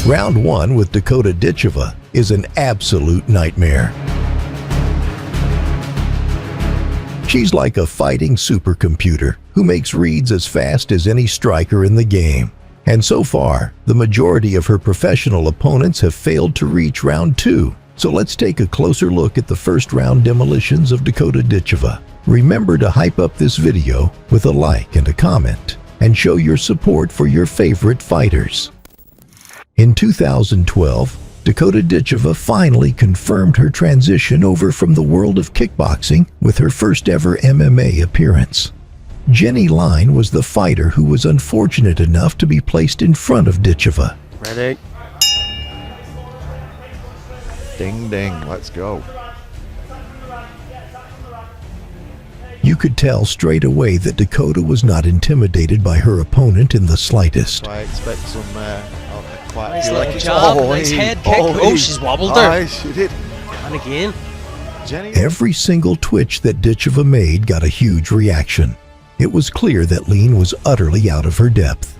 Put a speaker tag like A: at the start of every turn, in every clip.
A: Round 1 with Dakota Ditcheva is an absolute nightmare. She's like a fighting supercomputer who makes reads as fast as any striker in the game. And so far, the majority of her professional opponents have failed to reach round 2. So let's take a closer look at the first round demolitions of Dakota Ditcheva. Remember to hype up this video with a like and a comment, and show your support for your favorite fighters. In 2012, Dakota Ditcheva finally confirmed her transition over from the world of kickboxing with her first ever MMA appearance. Jenny Line was the fighter who was unfortunate enough to be placed in front of Ditcheva.
B: Ready?
C: Ding ding, let's go.
A: You could tell straight away that Dakota was not intimidated by her opponent in the slightest.
C: I expect some quite
B: Nice
C: a few
B: little
C: like
B: jab, nice head kick. Oh, she's wobbled her.
C: She did.
B: And again.
C: Jenny.
A: Every single twitch that Ditcheva made got a huge reaction. It was clear that Mlin was utterly out of her depth.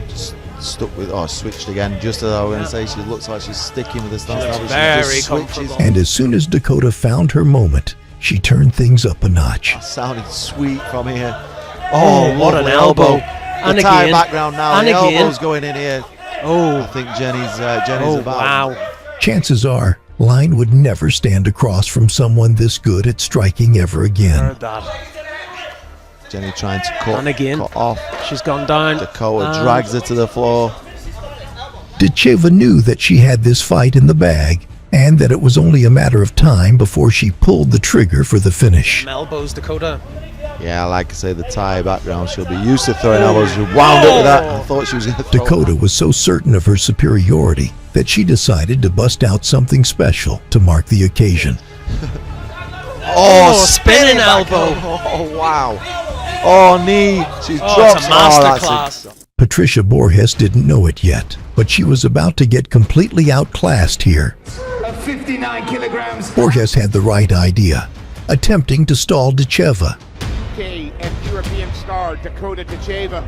C: Just stuck with, switched again, just as I was going to say, she looks like she's sticking with the stance.
B: Very comfortable.
A: And as soon as Dakota found her moment, she turned things up a notch.
C: That sounded sweet from here. Oh,
B: what an elbow. And
C: the tie
B: again.
C: background now,
B: And
C: the
B: again.
C: elbow's going in here.
B: Oh,
C: I think Jenny's about.
B: Wow.
A: Chances are, Line would never stand across from someone this good at striking ever again.
B: Heard that.
C: Jenny trying to cut,
B: And again.
C: cut off.
B: She's gone down.
C: Dakota drags her to the floor.
A: Ditcheva knew that she had this fight in the bag, and that it was only a matter of time before she pulled the trigger for the finish.
B: Elbows, Dakota.
C: Yeah, like I say, the tie background, she'll be used to throwing elbows. She wound up with that. I thought she was going to throw.
A: Dakota was so certain of her superiority that she decided to bust out something special to mark the occasion.
B: Spinning elbow.
C: Oh, wow. Oh, knee. She drops.
B: It's a masterclass.
A: Patricia Borges didn't know it yet, but she was about to get completely outclassed here.
D: 59 kilograms.
A: Borges had the right idea, attempting to stall Ditcheva.
D: UK and European star Dakota Ditcheva,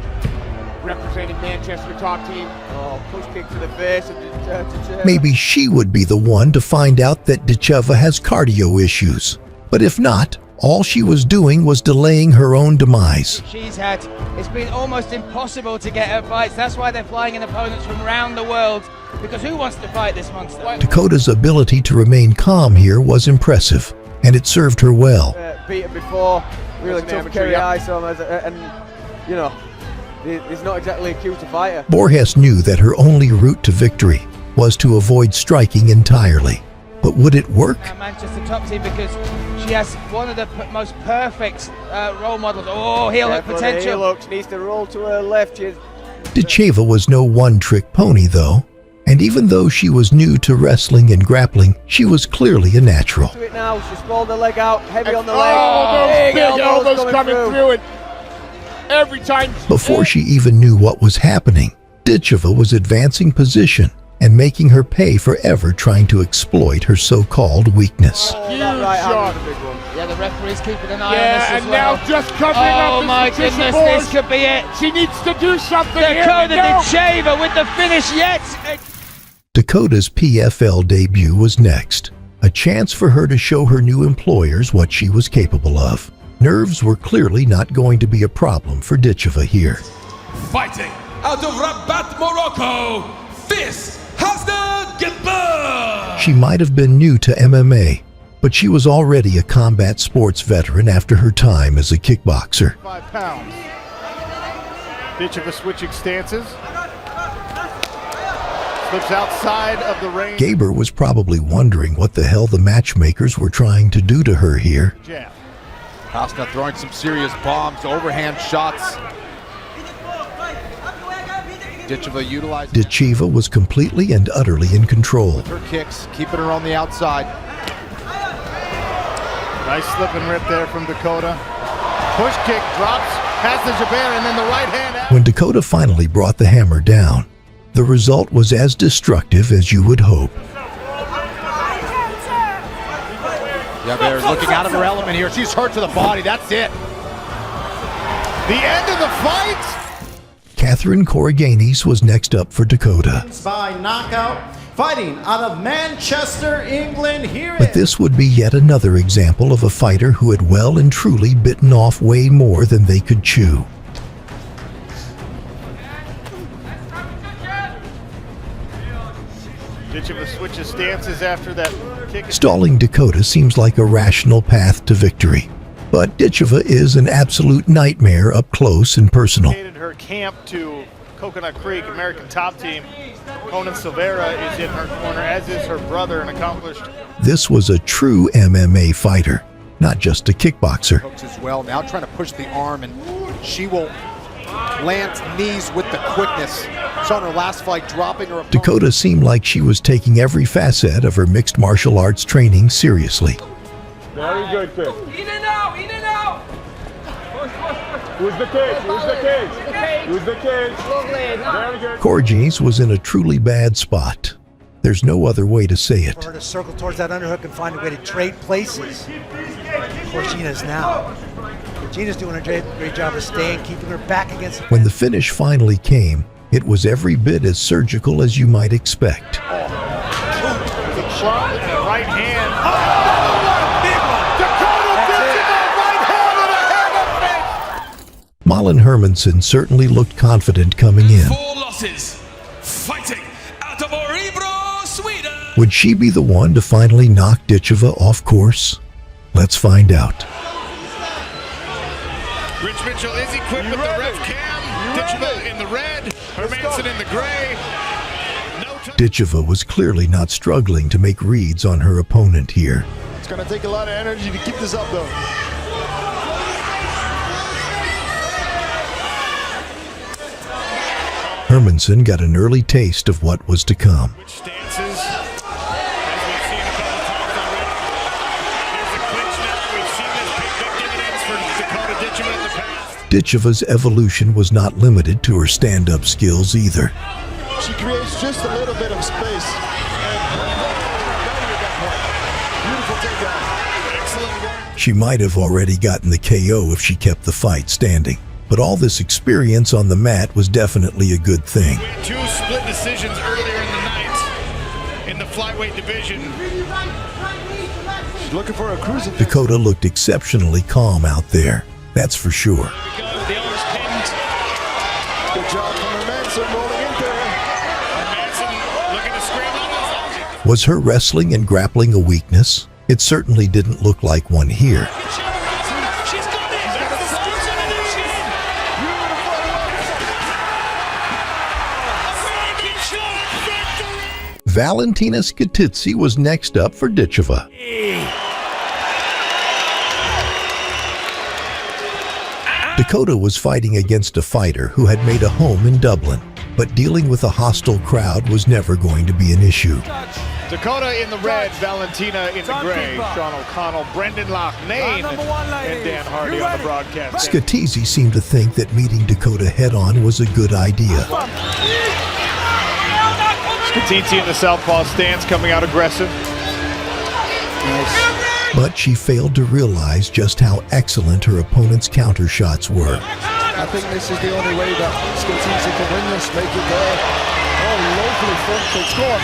D: representing Manchester top team. Oh, push kick to the face of Ditcheva.
A: Maybe she would be the one to find out that Ditcheva has cardio issues. But if not, all she was doing was delaying her own demise.
E: It's been almost impossible to get her fights. That's why they're flying in opponents from around the world, because who wants to fight this monster?
A: Dakota's ability to remain calm here was impressive, and it served her well.
F: Beaten before, really tough to carry ice on, and you know, he's not exactly a cute fighter.
A: Borges knew that her only route to victory was to avoid striking entirely. But would it work?
E: Manchester top team, because she has one of the most perfect role models. Oh, heel hook potential.
F: Heel hook, she needs to roll to her left.
A: Ditcheva was no one-trick pony, though. And even though she was new to wrestling and grappling, she was clearly a natural.
F: To it now, she's rolled the leg out, heavy on the leg.
D: Oh, those big elbows coming through it. Every time.
A: Before she even knew what was happening, Ditcheva was advancing position and making her pay for ever trying to exploit her so-called weakness.
D: Huge shot.
E: Yeah, the referee's keeping an eye on
D: Yeah,
E: this as
D: and
E: well.
D: now just covering up.
E: Oh my goodness, this could be it.
D: She needs to do something.
E: Dakota Ditcheva with the finish yet.
A: Dakota's PFL debut was next, a chance for her to show her new employers what she was capable of. Nerves were clearly not going to be a problem for Ditcheva here.
G: Fighting out of Rabat, Morocco, this Hasna Gabbar.
A: She might have been new to MMA, but she was already a combat sports veteran after her time as a kickboxer.
D: 5 pounds. Ditcheva switching stances. Slips outside of the ring.
A: Gabbar was probably wondering what the hell the matchmakers were trying to do to her here.
D: Jab.
H: Hasna throwing some serious bombs, overhand shots. Ditcheva utilized
A: Ditcheva was completely and utterly in control.
H: her kicks, keeping her on the outside.
D: Nice slip and rip there from Dakota. Push kick drops, has the Jabbar, and then the right hand out.
A: When Dakota finally brought the hammer down, the result was as destructive as you would hope.
H: Jabbar looking out of her element here. She's hurt to the body. That's it.
D: The end of the fight.
A: Coranis was next up for Dakota.
I: By knockout, fighting out of Manchester, England,
A: But this would be yet another example of a fighter who had well and truly bitten off way more than they could chew.
J: Ditcheva switches stances after that kick.
A: Stalling Dakota seems like a rational path to victory. But Ditcheva is an absolute nightmare up close and personal.
J: Her camp to Coconut Creek, American top team. Conan Silveira is in her corner, as is her brother, an accomplished.
A: This was a true MMA fighter, not just a kickboxer.
H: Hooks as well, now trying to push the arm, and she will plant knees with the quickness. Saw in her last fight dropping her opponent.
A: Dakota seemed like she was taking every facet of her mixed martial arts training seriously.
D: Very good, Chris.
E: In and out, in and out.
D: Who's the cage? Who's the cage? Who's the cage? Very good.
A: Coranis was in a truly bad spot. There's no other way to say it.
K: For her to circle towards that underhook and find a way to trade places. Of course, Gina's now. Gina's doing a great job of staying, keeping her back against.
A: When the finish finally came, it was every bit as surgical as you might expect.
J: Big shot with the right hand.
A: Mlin Hermansen certainly looked confident coming in.
G: 4 losses. Fighting out of Örebro, Sweden.
A: Would she be the one to finally knock Ditcheva off course? Let's find out.
G: Rich Mitchell is equipped with the ref cam. Ditcheva in the red, Hermansen in the gray.
A: Ditcheva was clearly not struggling to make reads on her opponent here.
C: It's going to take a lot of energy to keep this up, though.
A: Hermansen got an early taste of what was to come.
G: Which stances, as we've seen a couple times already. Here's a clinch now. We've seen this big dividends for Dakota Ditcheva in the past.
A: Ditcheva's evolution was not limited to her stand-up skills either.
C: She creates just a little bit of space. Beautiful takedown.
G: Excellent work.
A: She might have already gotten the KO if she kept the fight standing. But all this experience on the mat was definitely a good thing.
G: 2 split decisions earlier in the night in the flyweight division.
C: She's looking for a cruising.
A: Dakota looked exceptionally calm out there, that's for sure.
G: The owner's pinned.
C: Good job from Hermansen rolling in there.
G: Hermansen looking to scramble.
A: Was her wrestling and grappling a weakness? It certainly didn't look like one here. Valentina Scatizzi was next up for Ditcheva. Dakota was fighting against a fighter who had made a home in Dublin, but dealing with a hostile crowd was never going to be an issue.
J: Dakota in the red, Valentina in the gray. Sean O'Connell, Brendan Loughnane, and Dan Hardy on the broadcast.
A: Scatizzi seemed to think that meeting Dakota head-on was a good idea.
J: Scatizzi in the southpaw stance, coming out aggressive.
A: But she failed to realize just how excellent her opponent's counter shots were.
C: I think this is the only way that Scatizzi can win this. Make it there. Oh, locally front score.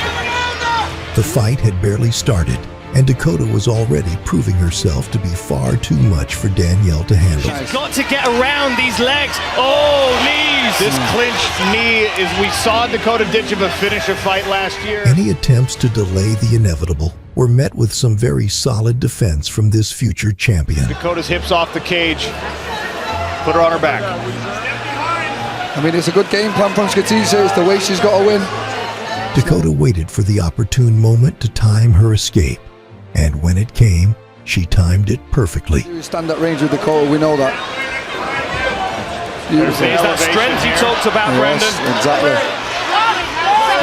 A: The fight had barely started, and Dakota was already proving herself to be far too much for Danielle to handle.
J: She's got to get around these legs. Oh, knees! This clinch knee is, we saw Dakota Ditcheva finish a fight last year.
A: Any attempts to delay the inevitable were met with some very solid defense from this future champion.
J: Dakota's hips off the cage. Put her on her back.
L: I mean, it's a good game plan from Scatizzi. It's the way she's got to win.
A: Dakota waited for the opportune moment to time her escape. And when it came, she timed it perfectly.
L: You stand at range with Dakota, we know that.
J: There's that strength you talked about, Brendan.
L: Exactly.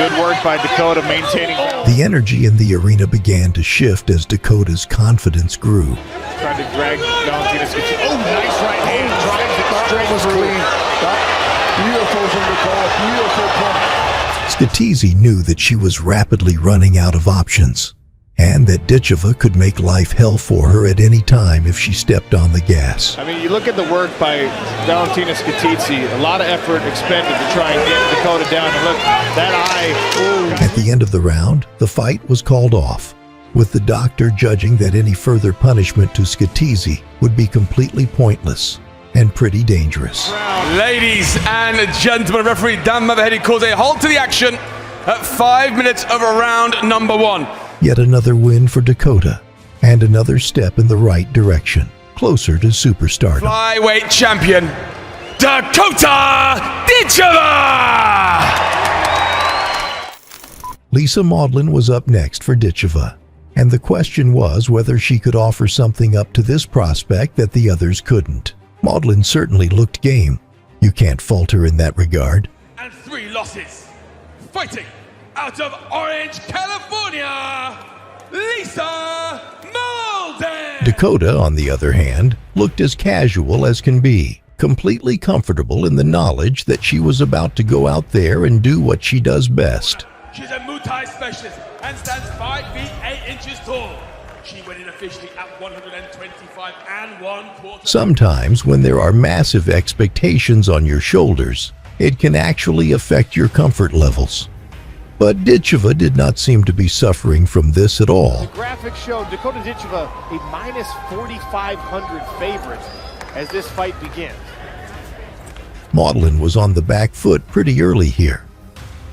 J: Good work by Dakota maintaining.
A: The energy in the arena began to shift as Dakota's confidence grew.
J: Trying to drag Valentina Scatizzi. Oh, nice right hand. Drives it straight through.
L: Beautiful from Dakota. Beautiful punch.
A: Scatizzi knew that she was rapidly running out of options. and that Ditcheva could make life hell for her at any time if she stepped on the gas.
J: I mean, you look at the work by Valentina Scatizzi, a lot of effort expended to try and get Dakota down, and look, that eye, ooh.
A: At the end of the round, the fight was called off, with the doctor judging that any further punishment to Scatizzi would be completely pointless and pretty dangerous.
M: Ladies and gentlemen, referee Dan Mavahedi calls a halt to the action at 5 minutes of round number 1.
A: Yet another win for Dakota, and another step in the right direction, closer to superstardom.
M: Flyweight champion, Dakota Ditcheva!
A: Lisa Mlin was up next for Ditcheva, and the question was whether she could offer something up to this prospect that the others couldn't. Mlin certainly looked game. You can't fault her in that regard.
M: And 3 losses. Fighting out of Orange, California, Lisa Mlin!
A: Dakota, on the other hand, looked as casual as can be, completely comfortable in the knowledge that she was about to go out there and do what she does best.
M: She's a Muay Thai specialist and stands 5 feet 8 inches tall. She went in officially at 125 1/4.
A: Sometimes when there are massive expectations on your shoulders, it can actually affect your comfort levels. But Ditcheva did not seem to be suffering from this at all.
D: The graphics show Dakota Ditcheva a minus 4,500 favorite as this fight begins.
A: Mlin was on the back foot pretty early here,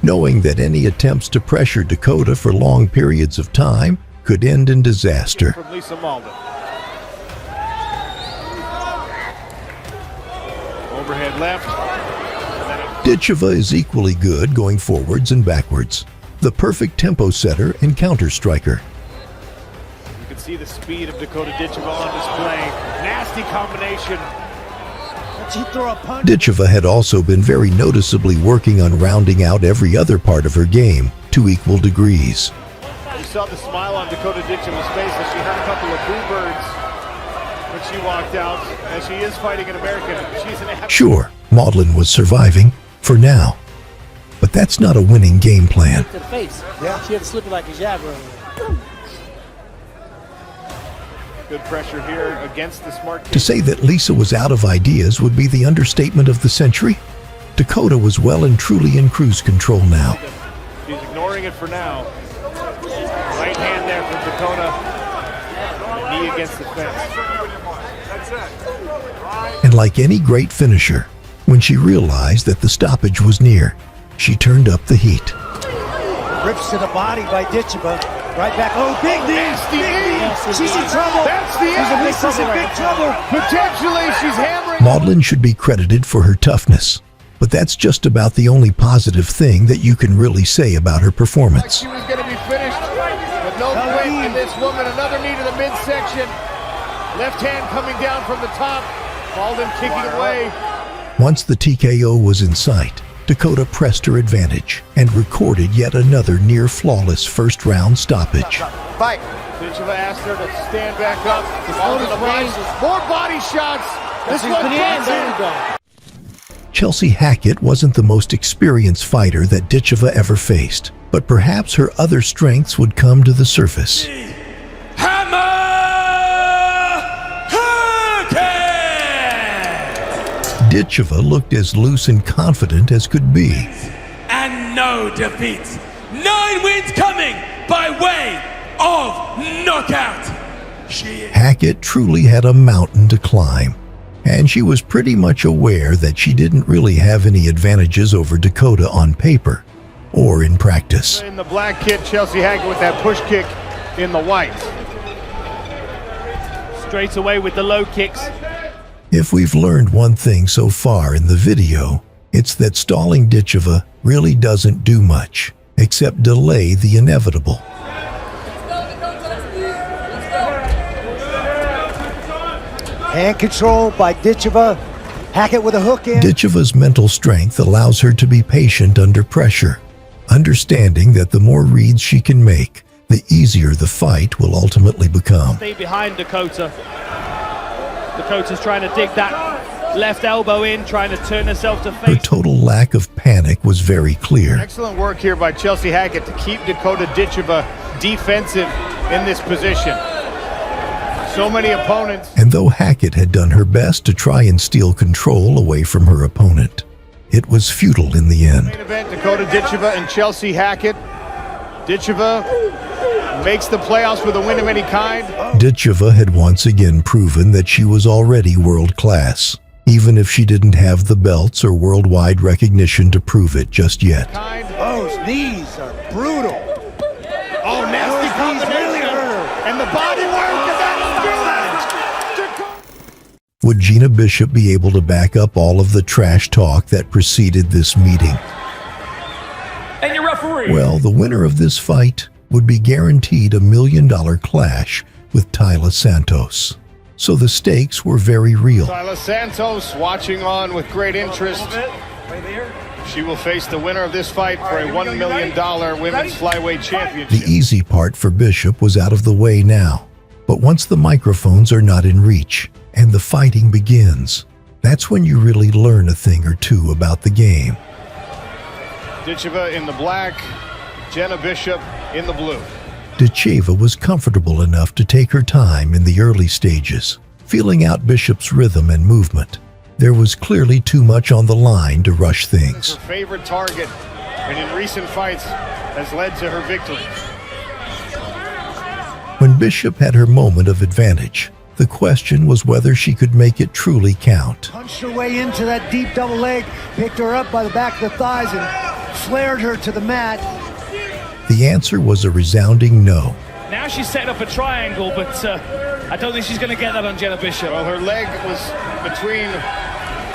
A: knowing that any attempts to pressure Dakota for long periods of time could end in disaster.
D: From Lisa Mlin. Overhead left.
A: Ditcheva is equally good going forwards and backwards. The perfect tempo setter and counter striker.
D: You can see the speed of Dakota Ditcheva on display. Nasty combination.
A: Ditcheva had also been very noticeably working on rounding out every other part of her game to equal degrees.
D: You saw the smile on Dakota Ditcheva's face as she had a couple of boo birds when she walked out, as she is fighting an American. She's an
A: Sure, Mlin was surviving, for now. But that's not a winning game plan.
N: To the face. Yeah. She had to slip it like a jab earlier.
D: Good pressure here against the smart kid.
A: To say that Lisa was out of ideas would be the understatement of the century. Dakota was well and truly in cruise control now.
D: She's ignoring it for now. Right hand there from Dakota. The knee against the fence.
A: And like any great finisher, when she realized that the stoppage was near, she turned up the heat.
K: Rips to the body by Ditcheva. Right back. Oh, big knee. She's in trouble.
D: That's the end.
K: She's in big trouble.
D: Potentially, she's hammering.
A: Mlin should be credited for her toughness, but that's just about the only positive thing that you can really say about her performance.
D: She was going to be finished, but no quit in this woman. Another knee to the midsection. Left hand coming down from the top. Mlin kicking away.
A: Once the TKO was in sight, Dakota pressed her advantage and recorded yet another near-flawless first-round stoppage.
D: Fight. Ditcheva asked her to stand back up. More body shots. This one
A: Chelsea Hackett wasn't the most experienced fighter that Ditcheva ever faced, but perhaps her other strengths would come to the surface. Ditcheva looked as loose and confident as could be.
M: And no defeats. 9 wins coming by way of knockout.
A: Hackett truly had a mountain to climb, and she was pretty much aware that she didn't really have any advantages over Dakota on paper or in practice.
D: In the black kit, Chelsea Hackett with that push kick in the white. Straight away with the low kicks.
A: If we've learned one thing so far in the video, it's that stalling Ditcheva really doesn't do much, except delay the inevitable.
K: Hand control by Ditcheva. Hackett with a hook in.
A: Ditcheva's mental strength allows her to be patient under pressure, understanding that the more reads she can make, the easier the fight will ultimately become.
N: Stay behind Dakota. Dakota's trying to dig that left elbow in, trying to turn herself to face.
A: Her total lack of panic was very clear.
D: Excellent work here by Chelsea Hackett to keep Dakota Ditcheva defensive
J: in this position. So many opponents.
A: And though Hackett had done her best to try and steal control away from her opponent, it was futile in the end.
J: Main event, Dakota Ditcheva and Chelsea Hackett. Ditcheva makes the playoffs with a win of any kind.
A: Ditcheva had once again proven that she was already world-class, even if she didn't have the belts or worldwide recognition to prove it just yet.
K: Those knees are brutal.
J: Oh, nasty combination.
K: Really hurt her.
J: And the body work, and that'll do it.
A: Would Gina Bishop be able to back up all of the trash talk that preceded this meeting?
M: And your referee.
A: Well, the winner of this fight would be guaranteed a $1 million clash with Taila Santos. So the stakes were very real.
J: Taila Santos watching on with great interest. She will face the winner of this fight for a $1 million women's flyweight championship.
A: The easy part for Bishop was out of the way now. But once the microphones are not in reach and the fighting begins, that's when you really learn a thing or two about the game.
J: Ditcheva in the black, Jenna Bishop in the blue.
A: Ditcheva was comfortable enough to take her time in the early stages, feeling out Bishop's rhythm and movement. There was clearly too much on the line to rush things.
J: Her favorite target, and in recent fights has led to her victory.
A: When Bishop had her moment of advantage, the question was whether she could make it truly count.
K: Punched her way into that deep double leg, picked her up by the back of the thighs and flared her to the mat.
A: The answer was a resounding no.
N: Now she's setting up a triangle, but I don't think she's going to get that on Jenna Bishop.
J: Well, her leg was between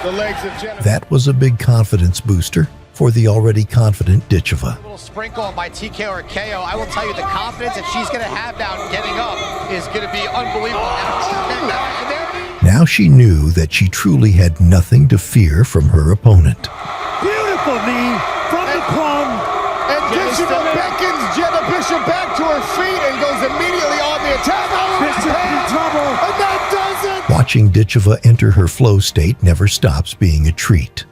J: the legs of Jenna.
A: That was a big confidence booster for the already confident Ditcheva.
O: A little sprinkle by TKO or KO. I will tell you the confidence that she's going to have now getting up is going to be unbelievable.
A: Now she knew that she truly had nothing to fear from her opponent.
K: Beautiful knee from the plum.
H: And Ditcheva beckons Jenna Bishop back to her feet and goes immediately on the attack.
K: Bishop in trouble.
H: And that does it.
A: Watching Ditcheva enter her flow state never stops being a treat.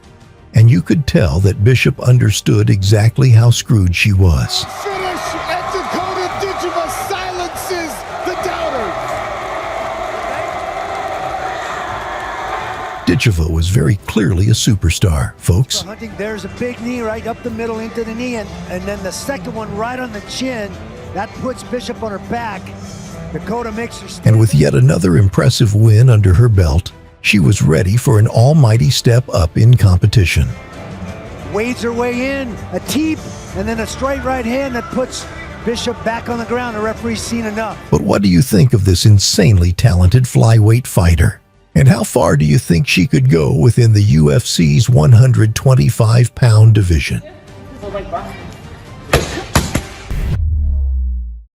A: And you could tell that Bishop understood exactly how screwed she was.
H: Finish, and Dakota Ditcheva silences the doubters.
A: Ditcheva was very clearly a superstar, folks.
K: Hunting, there's a big knee right up the middle into the knee, and then the second one right on the chin. That puts Bishop on her back. Dakota makes her stand.
A: And with yet another impressive win under her belt, she was ready for an almighty step up in competition.
K: Wades her way in, a teep, and then a straight right hand that puts Bishop back on the ground. The referee's seen enough.
A: But what do you think of this insanely talented flyweight fighter? And how far do you think she could go within the UFC's 125-pound division?